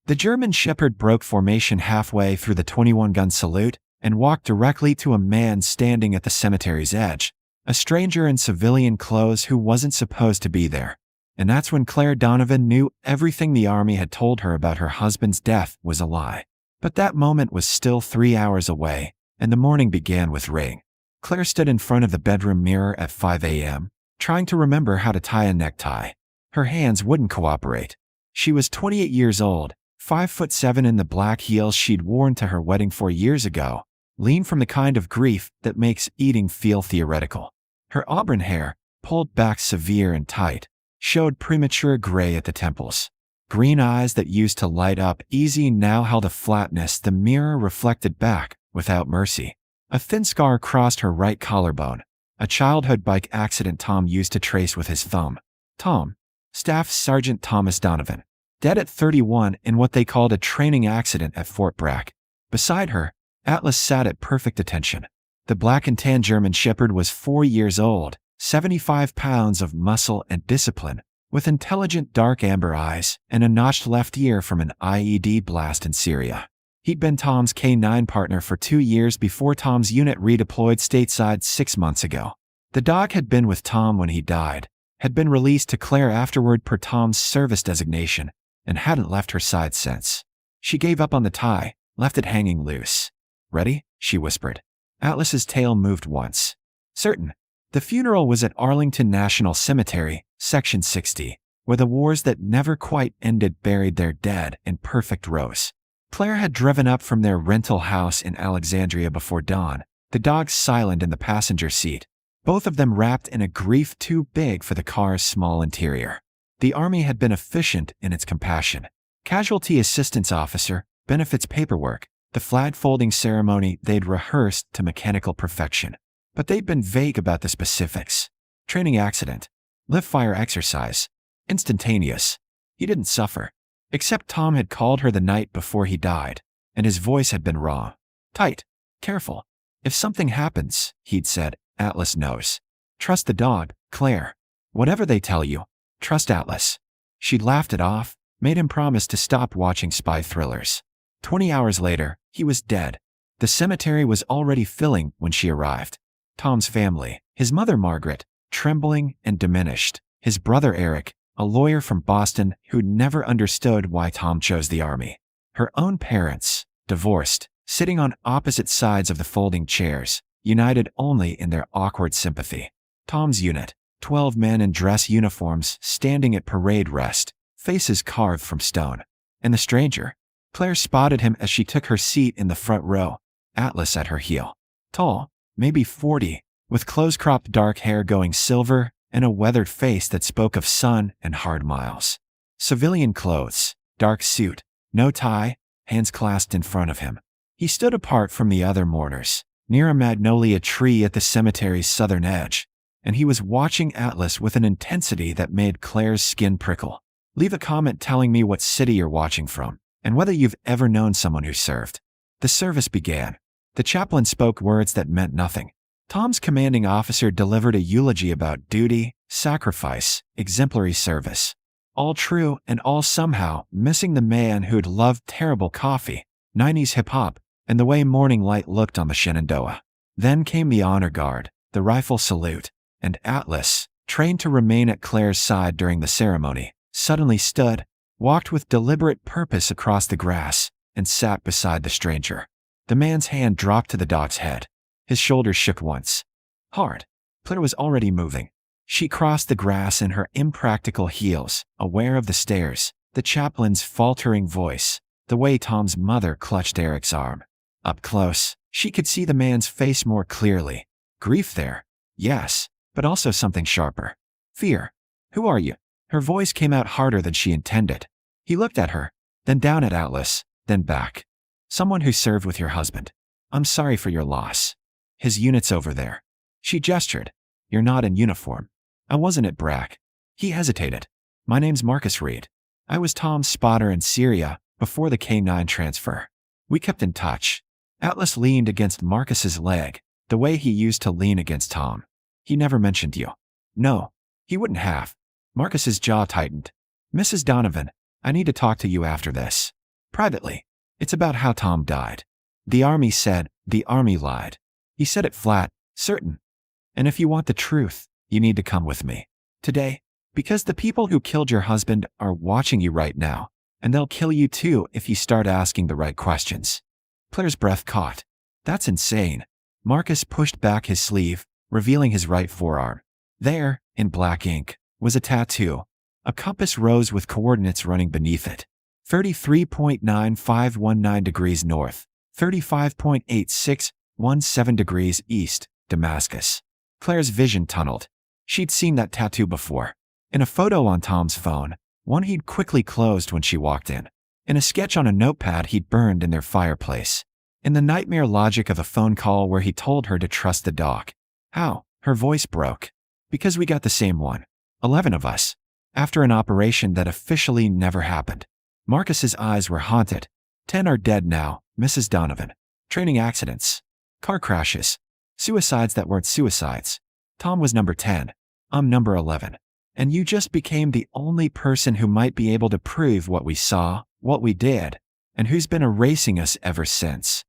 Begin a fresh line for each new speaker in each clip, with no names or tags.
The German Shepherd broke formation halfway through the 21-gun salute and walked directly to a man standing at the cemetery's edge, a stranger in civilian clothes who wasn't supposed to be there. And that's when Claire Donovan knew everything the army had told her about her husband's death was a lie. But that moment was still 3 hours away, and the morning began with rain. Claire stood in front of the bedroom mirror at 5 a.m., trying to remember how to tie a necktie. Her hands wouldn't cooperate. She was 28 years old, 5'7" in the black heels she'd worn to her wedding 4 years ago, lean from the kind of grief that makes eating feel theoretical. Her auburn hair, pulled back severe and tight, showed premature gray at the temples. Green eyes that used to light up easy now held a flatness the mirror reflected back, without mercy. A thin scar crossed her right collarbone, a childhood bike accident Tom used to trace with his thumb. Tom, Staff Sergeant Thomas Donovan, dead at 31 in what they called a training accident at Fort Bragg. Beside her, Atlas sat at perfect attention. The black and tan German Shepherd was 4 years old, 75 pounds of muscle and discipline, with intelligent dark amber eyes and a notched left ear from an IED blast in Syria. He'd been Tom's K-9 partner for 2 years before Tom's unit redeployed stateside 6 months ago. The dog had been with Tom when he died, had been released to Claire afterward per Tom's service designation, and hadn't left her side since. She gave up on the tie, left it hanging loose. "Ready?" she whispered. Atlas's tail moved once. "Certain." The funeral was at Arlington National Cemetery, Section 60, where the wars that never quite ended buried their dead in perfect rows. Claire had driven up from their rental house in Alexandria before dawn, the dogs silent in the passenger seat, both of them wrapped in a grief too big for the car's small interior. The Army had been efficient in its compassion. Casualty assistance officer, benefits paperwork, the flag-folding ceremony they'd rehearsed to mechanical perfection. But they'd been vague about the specifics. Training accident. Live-fire exercise. Instantaneous. He didn't suffer. Except Tom had called her the night before he died, and his voice had been raw. Tight. Careful. If something happens, he'd said, Atlas knows. Trust the dog, Claire. Whatever they tell you, trust Atlas. She'd laughed it off, made him promise to stop watching spy thrillers. 20 hours later, he was dead. The cemetery was already filling when she arrived. Tom's family, his mother Margaret, trembling and diminished, his brother Eric, a lawyer from Boston who'd never understood why Tom chose the Army. Her own parents, divorced, sitting on opposite sides of the folding chairs, united only in their awkward sympathy. Tom's unit, 12 men in dress uniforms standing at parade rest, faces carved from stone. And the stranger, Claire spotted him as she took her seat in the front row, Atlas at her heel. Tall, maybe 40, with close-cropped dark hair going silver and a weathered face that spoke of sun and hard miles. Civilian clothes, dark suit, no tie, hands clasped in front of him. He stood apart from the other mourners, near a magnolia tree at the cemetery's southern edge, and he was watching Atlas with an intensity that made Claire's skin prickle. Leave a comment telling me what city you're watching from, and whether you've ever known someone who served. The service began. The chaplain spoke words that meant nothing. Tom's commanding officer delivered a eulogy about duty, sacrifice, exemplary service. All true and all somehow missing the man who'd loved terrible coffee, 90s hip-hop, and the way morning light looked on the Shenandoah. Then came the honor guard, the rifle salute, and Atlas, trained to remain at Claire's side during the ceremony, suddenly stood, walked with deliberate purpose across the grass, and sat beside the stranger. The man's hand dropped to the dog's head. His shoulders shook once. Hard. Claire was already moving. She crossed the grass in her impractical heels, aware of the stairs, the chaplain's faltering voice, the way Tom's mother clutched Eric's arm. Up close, she could see the man's face more clearly. Grief there, yes, but also something sharper. Fear. Who are you? Her voice came out harder than she intended. He looked at her, then down at Atlas, then back. Someone who served with your husband. I'm sorry for your loss. His unit's over there. She gestured. You're not in uniform. I wasn't at Bragg. He hesitated. My name's Marcus Reed. I was Tom's spotter in Syria before the K-9 transfer. We kept in touch. Atlas leaned against Marcus's leg, the way he used to lean against Tom. He never mentioned you. No, he wouldn't have. Marcus's jaw tightened. Mrs. Donovan, I need to talk to you after this. Privately, it's about how Tom died. The Army said, the Army lied. He said it flat, certain. And if you want the truth, you need to come with me. Today, because the people who killed your husband are watching you right now, and they'll kill you too if you start asking the right questions. Claire's breath caught. That's insane. Marcus pushed back his sleeve, revealing his right forearm. There, in black ink, was a tattoo. A compass rose with coordinates running beneath it. 33.9519 degrees north, 35.8617 degrees east, Damascus. Claire's vision tunneled. She'd seen that tattoo before. In a photo on Tom's phone, one he'd quickly closed when she walked in. In a sketch on a notepad he'd burned in their fireplace. In the nightmare logic of a phone call where he told her to trust the doc. How? Her voice broke. Because we got the same one. 11 of us. After an operation that officially never happened. Marcus's eyes were haunted. 10 are dead now, Mrs. Donovan. Training accidents. Car crashes. Suicides that weren't suicides. Tom was number 10. I'm number 11. And you just became the only person who might be able to prove what we saw, what we did, and who's been erasing us ever since.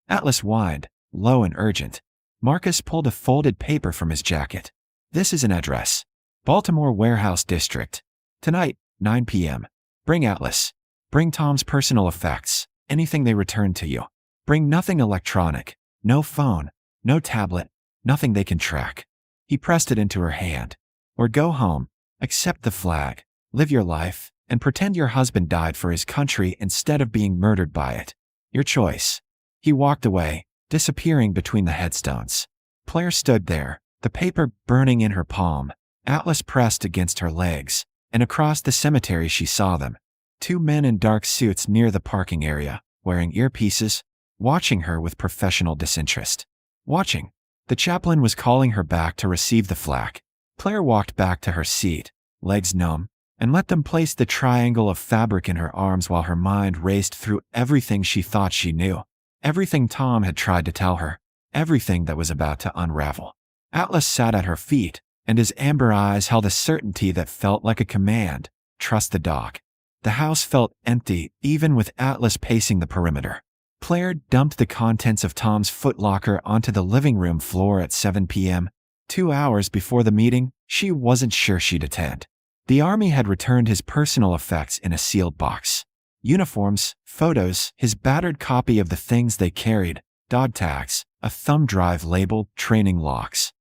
Atlas whined, low and urgent. Marcus pulled a folded paper from his jacket. This is an address. Baltimore Warehouse District. Tonight, 9 p.m. Bring Atlas. Bring Tom's personal effects, anything they return to you. Bring nothing electronic, no phone, no tablet, nothing they can track. He pressed it into her hand. Or go home, accept the flag, live your life, and pretend your husband died for his country instead of being murdered by it. Your choice. He walked away, disappearing between the headstones. Claire stood there, the paper burning in her palm, Atlas pressed against her legs, and across the cemetery she saw them. 2 men in dark suits near the parking area, wearing earpieces, watching her with professional disinterest. Watching. The chaplain was calling her back to receive the flag. Claire walked back to her seat, legs numb, and let them place the triangle of fabric in her arms while her mind raced through everything she thought she knew. Everything Tom had tried to tell her. Everything that was about to unravel. Atlas sat at her feet, and his amber eyes held a certainty that felt like a command. Trust the doc. The house felt empty, even with Atlas pacing the perimeter. Claire dumped the contents of Tom's footlocker onto the living room floor at 7 p.m. 2 hours before the meeting, she wasn't sure she'd attend. The Army had returned his personal effects in a sealed box. Uniforms, photos, his battered copy of the things they carried, dog tags, a thumb drive labeled training logs,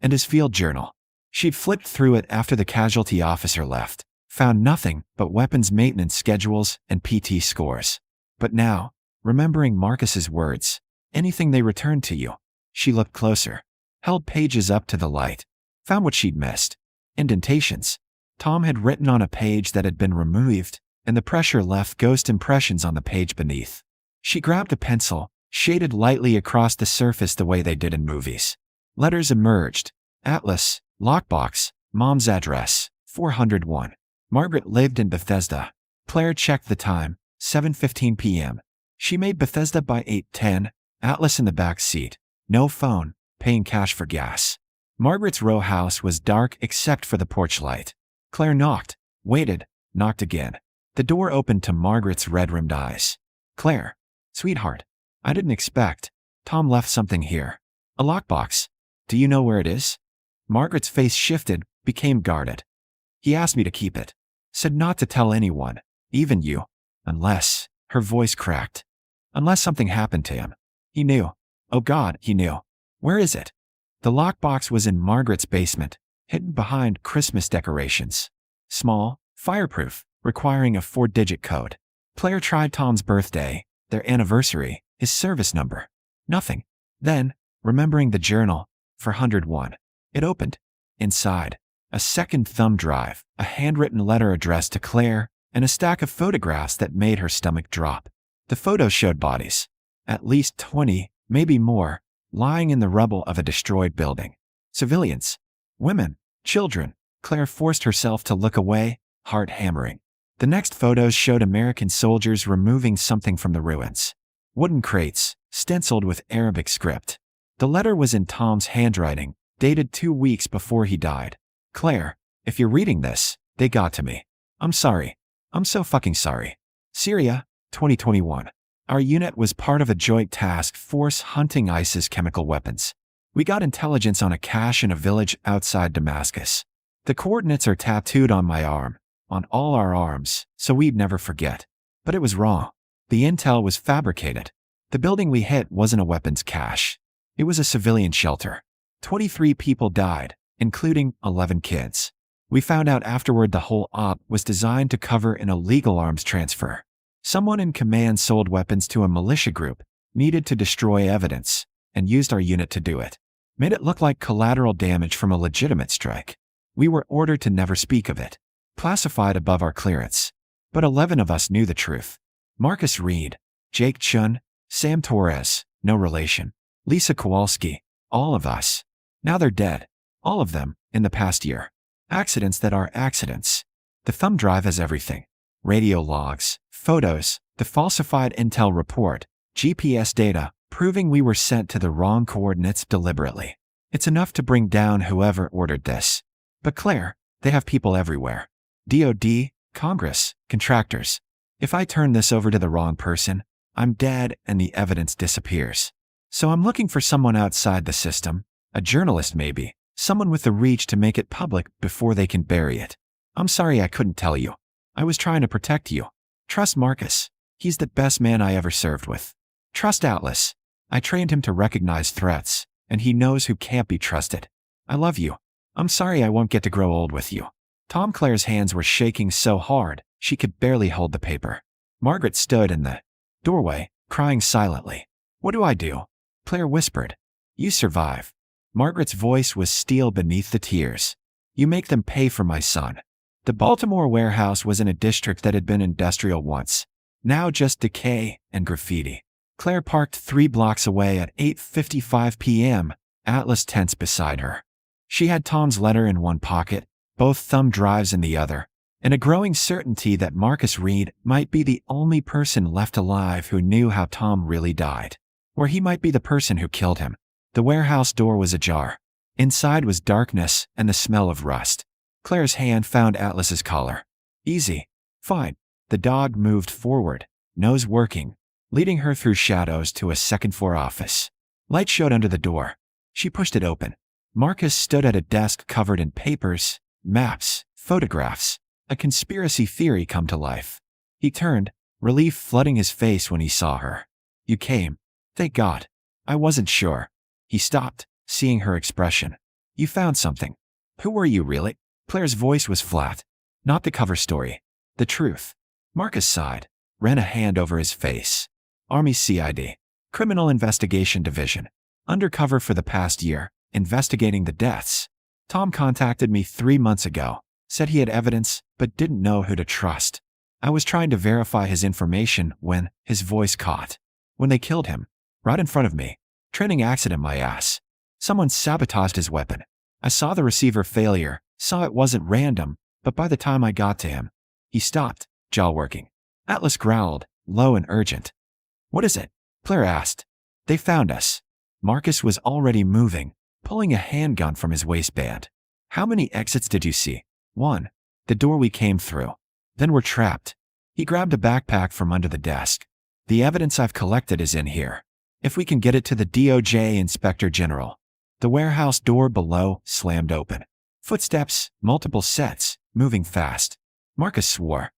and his field journal. She'd flipped through it after the casualty officer left, found nothing but weapons maintenance schedules and PT scores. But now, remembering Marcus's words, anything they returned to you, she looked closer, held pages up to the light, found what she'd missed. Indentations. Tom had written on a page that had been removed, and the pressure left ghost impressions on the page beneath. She grabbed a pencil, shaded lightly across the surface the way they did in movies. Letters emerged. Atlas, lockbox, Mom's address, 401. Margaret lived in Bethesda. Claire checked the time, 7:15 p.m. She made Bethesda by 8:10, Atlas in the back seat. No phone, paying cash for gas. Margaret's row house was dark except for the porch light. Claire knocked, waited, knocked again. The door opened to Margaret's red-rimmed eyes. Claire, sweetheart, I didn't expect. Tom left something here. A lockbox. Do you know where it is? Margaret's face shifted, became guarded. He asked me to keep it. Said not to tell anyone, even you. Unless, her voice cracked. Unless something happened to him. He knew. Oh God, he knew. Where is it? The lockbox was in Margaret's basement, hidden behind Christmas decorations. Small, fireproof, requiring a 4-digit code. Claire tried Tom's birthday, their anniversary, his service number. Nothing. Then, remembering the journal, for 101. It opened. Inside, a second thumb drive, a handwritten letter addressed to Claire, and a stack of photographs that made her stomach drop. The photos showed bodies. At least 20, maybe more, lying in the rubble of a destroyed building. Civilians. Women. Children. Claire forced herself to look away, heart hammering. The next photos showed American soldiers removing something from the ruins. Wooden crates, stenciled with Arabic script. The letter was in Tom's handwriting, dated 2 weeks before he died. Claire, if you're reading this, they got to me. I'm sorry. I'm so fucking sorry. Syria, 2021. Our unit was part of a joint task force hunting ISIS chemical weapons. We got intelligence on a cache in a village outside Damascus. The coordinates are tattooed on my arm, on all our arms, so we'd never forget. But it was wrong. The intel was fabricated. The building we hit wasn't a weapons cache. It was a civilian shelter. 23 people died, including 11 kids. We found out afterward the whole op was designed to cover an illegal arms transfer. Someone in command sold weapons to a militia group, needed to destroy evidence, and used our unit to do it. Made it look like collateral damage from a legitimate strike. We were ordered to never speak of it. Classified above our clearance. But 11 of us knew the truth. Marcus Reed, Jake Chun, Sam Torres, no relation. Lisa Kowalski, all of us. Now they're dead. All of them, in the past year. Accidents that are accidents. The thumb drive has everything. Radio logs, photos, the falsified intel report, GPS data, proving we were sent to the wrong coordinates deliberately. It's enough to bring down whoever ordered this. But Claire, they have people everywhere. DOD, Congress, contractors. If I turn this over to the wrong person, I'm dead and the evidence disappears. So I'm looking for someone outside the system, a journalist maybe, someone with the reach to make it public before they can bury it. I'm sorry I couldn't tell you. I was trying to protect you. Trust Marcus. He's the best man I ever served with. Trust Atlas. I trained him to recognize threats, and he knows who can't be trusted. I love you. I'm sorry I won't get to grow old with you. Tom Claire's hands were shaking so hard, she could barely hold the paper. Margaret stood in the doorway, crying silently. What do I do? Claire whispered. You survive. Margaret's voice was steel beneath the tears. You make them pay for my son. The Baltimore warehouse was in a district that had been industrial once. Now just decay and graffiti. Claire parked 3 blocks away at 8:55 p.m., Atlas tense beside her. She had Tom's letter in one pocket, both thumb drives in the other, and a growing certainty that Marcus Reed might be the only person left alive who knew how Tom really died. Or he might be the person who killed him. The warehouse door was ajar. Inside was darkness and the smell of rust. Claire's hand found Atlas's collar. Easy. Fine. The dog moved forward, nose working, leading her through shadows to a second-floor office. Light showed under the door. She pushed it open. Marcus stood at a desk covered in papers, maps, photographs, a conspiracy theory come to life. He turned, relief flooding his face when he saw her. You came. Thank God. I wasn't sure. He stopped, seeing her expression. You found something. Who were you really? Claire's voice was flat. Not the cover story. The truth. Marcus sighed, ran a hand over his face. Army CID. Criminal Investigation Division. Undercover for the past year, investigating the deaths. Tom contacted me 3 months ago, said he had evidence, but didn't know who to trust. I was trying to verify his information when his voice caught. When they killed him, right in front of me. Training accident my ass. Someone sabotaged his weapon. I saw the receiver failure, saw it wasn't random, but by the time I got to him, he stopped, jaw working. Atlas growled, low and urgent. What is it? Claire asked. They found us. Marcus was already moving, pulling a handgun from his waistband. How many exits did you see? 1. The door we came through. Then we're trapped. He grabbed a backpack from under the desk. The evidence I've collected is in here. If we can get it to the DOJ Inspector General. The warehouse door below slammed open. Footsteps, multiple sets, moving fast. Marcus swore.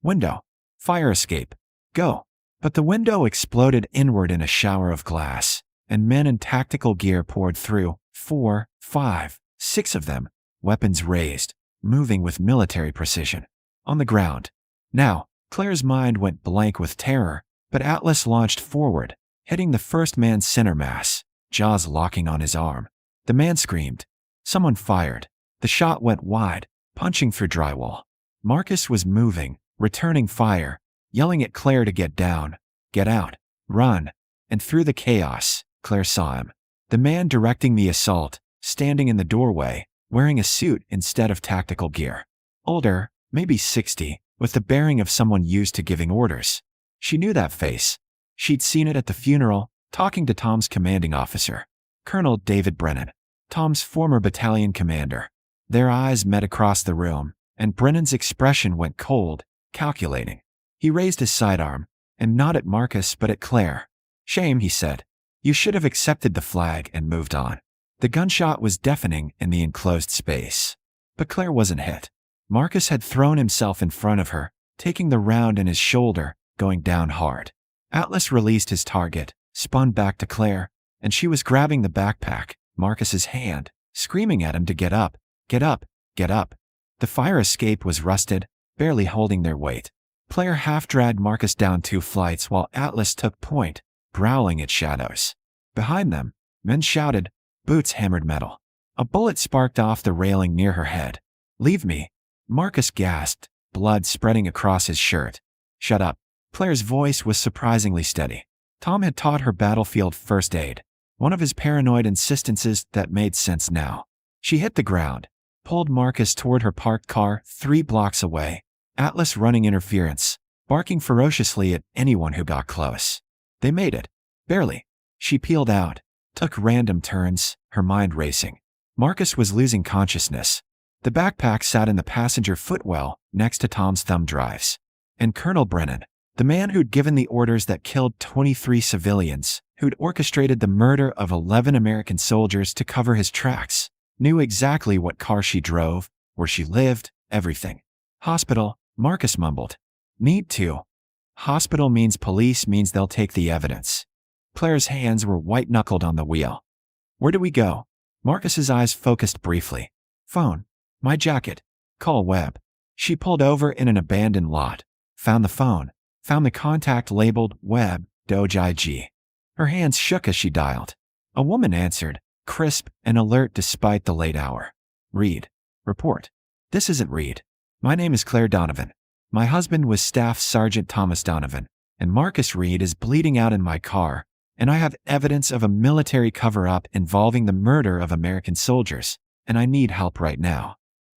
Window. Fire escape. Go. But the window exploded inward in a shower of glass, and men in tactical gear poured through, 4, 5, 6 of them, weapons raised, moving with military precision. On the ground. Now, Claire's mind went blank with terror, but Atlas launched forward, hitting the first man's center mass, jaws locking on his arm. The man screamed. Someone fired. The shot went wide, punching through drywall. Marcus was moving, returning fire, yelling at Claire to get down, get out, run. And through the chaos, Claire saw him. The man directing the assault, standing in the doorway, wearing a suit instead of tactical gear. Older, maybe 60, with the bearing of someone used to giving orders. She knew that face. She'd seen it at the funeral, talking to Tom's commanding officer, Colonel David Brennan, Tom's former battalion commander. Their eyes met across the room, and Brennan's expression went cold, calculating. He raised his sidearm, and not at Marcus but at Claire. "Shame," he said. "You should have accepted the flag and moved on." The gunshot was deafening in the enclosed space. But Claire wasn't hit. Marcus had thrown himself in front of her, taking the round in his shoulder, going down hard. Atlas released his target, spun back to Claire, and she was grabbing the backpack, Marcus's hand, screaming at him to get up, get up, get up. The fire escape was rusted, barely holding their weight. Claire half-dragged Marcus down 2 flights while Atlas took point, growling at shadows. Behind them, men shouted, boots hammered metal. A bullet sparked off the railing near her head. "Leave me." Marcus gasped, blood spreading across his shirt. "Shut up." Claire's voice was surprisingly steady. Tom had taught her battlefield first aid, one of his paranoid insistences that made sense now. She hit the ground, pulled Marcus toward her parked car 3 blocks away, Atlas running interference, barking ferociously at anyone who got close. They made it. Barely. She peeled out, took random turns, her mind racing. Marcus was losing consciousness. The backpack sat in the passenger footwell next to Tom's thumb drives. And Colonel Brennan, the man who'd given the orders that killed 23 civilians, who'd orchestrated the murder of 11 American soldiers to cover his tracks, knew exactly what car she drove, where she lived, everything. "Hospital," Marcus mumbled. "Need to." Hospital means police means they'll take the evidence. Claire's hands were white-knuckled on the wheel. "Where do we go?" Marcus's eyes focused briefly. "Phone. My jacket. Call Webb." She pulled over in an abandoned lot, found the phone, found the contact labeled Webb, Doge IG. Her hands shook as she dialed. A woman answered, crisp and alert despite the late hour. "Reed. Report." "This isn't Reed. My name is Claire Donovan. My husband was Staff Sergeant Thomas Donovan, and Marcus Reed is bleeding out in my car, and I have evidence of a military cover-up involving the murder of American soldiers, and I need help right now."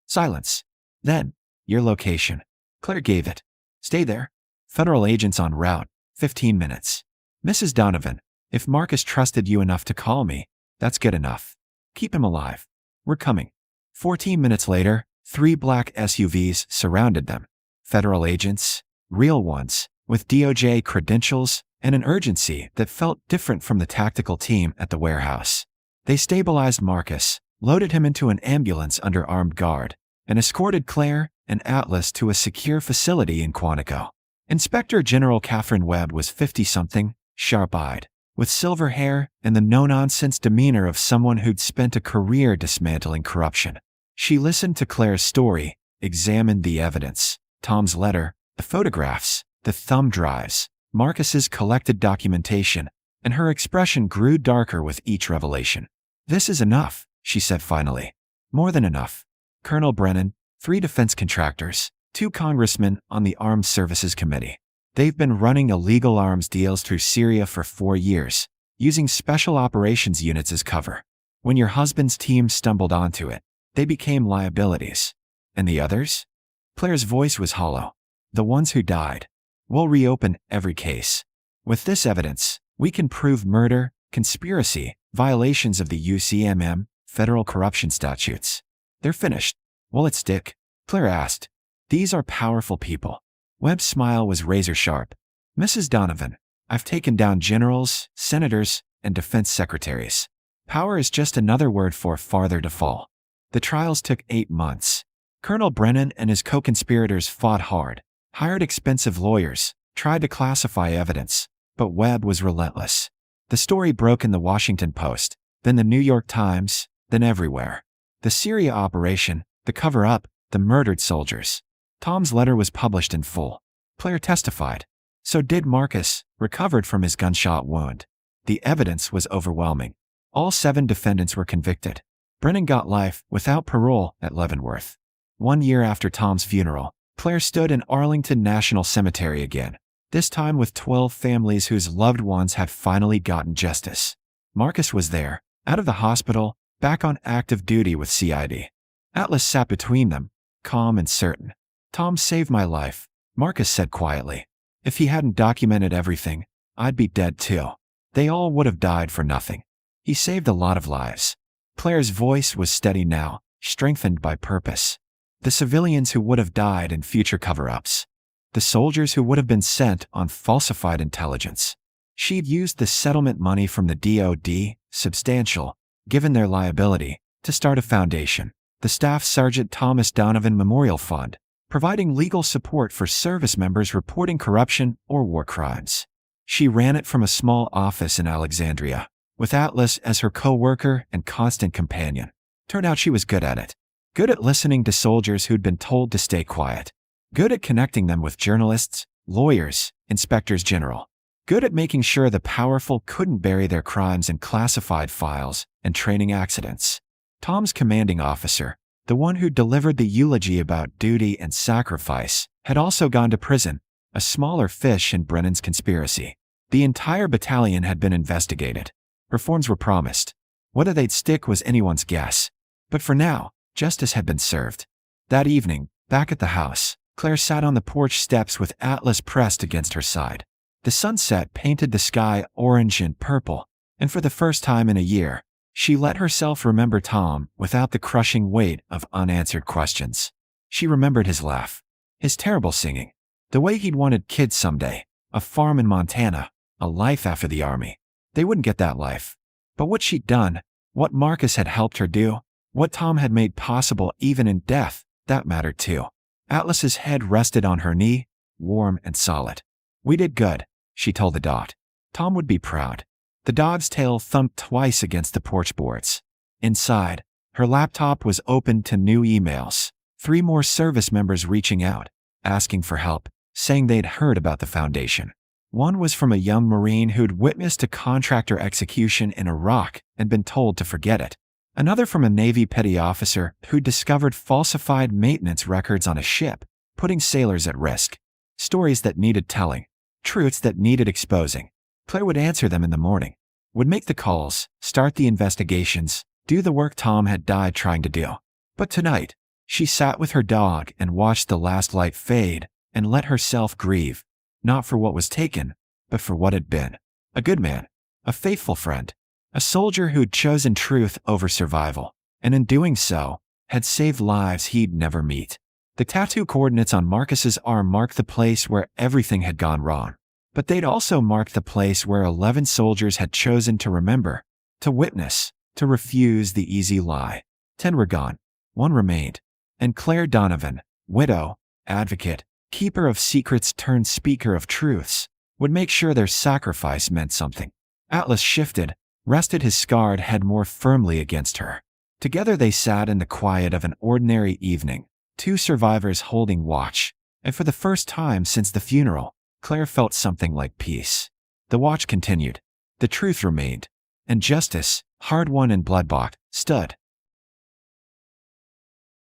Silence. Then, "Your location." Claire gave it. "Stay there. Federal agents en route. 15 minutes. Mrs. Donovan, if Marcus trusted you enough to call me, that's good enough. Keep him alive. We're coming." 14 minutes later, 3 black SUVs surrounded them. Federal agents, real ones, with DOJ credentials and an urgency that felt different from the tactical team at the warehouse. They stabilized Marcus, loaded him into an ambulance under armed guard, and escorted Claire and Atlas to a secure facility in Quantico. Inspector General Catherine Webb was 50-something, sharp-eyed, with silver hair and the no-nonsense demeanor of someone who'd spent a career dismantling corruption. She listened to Claire's story, examined the evidence, Tom's letter, the photographs, the thumb drives, Marcus's collected documentation, and her expression grew darker with each revelation. "This is enough," she said finally. "More than enough. Colonel Brennan, 3 defense contractors, 2 congressmen on the Armed Services Committee. They've been running illegal arms deals through Syria for 4 years, using special operations units as cover. When your husband's team stumbled onto it, they became liabilities. And the others?" Claire's voice was hollow. "The ones who died. We'll reopen every case. With this evidence, we can prove murder, conspiracy, violations of the UCMM, federal corruption statutes. They're finished. Will it stick?" Claire asked. "These are powerful people." Webb's smile was razor-sharp. "Mrs. Donovan, I've taken down generals, senators, and defense secretaries. Power is just another word for farther to fall." The trials took 8 months. Colonel Brennan and his co-conspirators fought hard, hired expensive lawyers, tried to classify evidence, but Webb was relentless. The story broke in the Washington Post, then the New York Times, then everywhere. The Syria operation, the cover-up, the murdered soldiers. Tom's letter was published in full. Claire testified. So did Marcus, recovered from his gunshot wound. The evidence was overwhelming. All 7 defendants were convicted. Brennan got life without parole at Leavenworth. 1 year after Tom's funeral, Claire stood in Arlington National Cemetery again, this time with 12 families whose loved ones had finally gotten justice. Marcus was there, out of the hospital, back on active duty with CID. Atlas sat between them, calm and certain. "Tom saved my life," Marcus said quietly. "If he hadn't documented everything, I'd be dead too. They all would have died for nothing. He saved a lot of lives." Claire's voice was steady now, strengthened by purpose. "The civilians who would have died in future cover-ups. the soldiers who would have been sent on falsified intelligence. She'd used the settlement money from the DOD, substantial, given their liability, to start a foundation, the Staff Sergeant Thomas Donovan Memorial Fund, providing legal support for service members reporting corruption or war crimes. She ran it from a small office in Alexandria, with Atlas as her co-worker and constant companion. Turned out she was good at it. Good at listening to soldiers who'd been told to stay quiet. Good at connecting them with journalists, lawyers, inspectors general. Good at making sure the powerful couldn't bury their crimes in classified files and training accidents. Tom's commanding officer, the one who delivered the eulogy about duty and sacrifice, had also gone to prison, a smaller fish in Brennan's conspiracy. The entire battalion had been investigated. Reforms were promised. Whether they'd stick was anyone's guess. But for now, justice had been served. That evening, back at the house, Claire sat on the porch steps with Atlas pressed against her side. The sunset painted the sky orange and purple, and for the first time in a year, she let herself remember Tom without the crushing weight of unanswered questions. She remembered his laugh, his terrible singing, the way he'd wanted kids someday, a farm in Montana, a life after the army. They wouldn't get that life. But what she'd done, what Marcus had helped her do, what Tom had made possible even in death, that mattered too. Atlas's head rested on her knee, warm and solid. "We did good," she told the dot. Tom would be proud. The dog's tail thumped twice against the porch boards. Inside, her laptop was open to new emails. 3 more service members reaching out, asking for help, saying they'd heard about the foundation. One was from a young Marine who'd witnessed a contractor execution in Iraq and been told to forget it. Another from a Navy petty officer who'd discovered falsified maintenance records on a ship, putting sailors at risk. Stories that needed telling, truths that needed exposing. Claire would answer them in the morning, would make the calls, start the investigations, do the work Tom had died trying to do. But tonight, she sat with her dog and watched the last light fade and let herself grieve, not for what was taken, but for what had been. A good man, a faithful friend, a soldier who'd chosen truth over survival, and in doing so, had saved lives he'd never meet. The tattoo coordinates on Marcus's arm marked the place where everything had gone wrong. But they'd also marked the place where 11 soldiers had chosen to remember, to witness, to refuse the easy lie. 10 were gone. 1 remained. And Claire Donovan, widow, advocate, keeper of secrets turned speaker of truths, would make sure their sacrifice meant something. Atlas shifted, rested his scarred head more firmly against her. Together they sat in the quiet of an ordinary evening, 2 survivors holding watch, and for the first time since the funeral, Claire felt something like peace. The watch continued. The truth remained. And justice, hard-won and blood-bought, stood.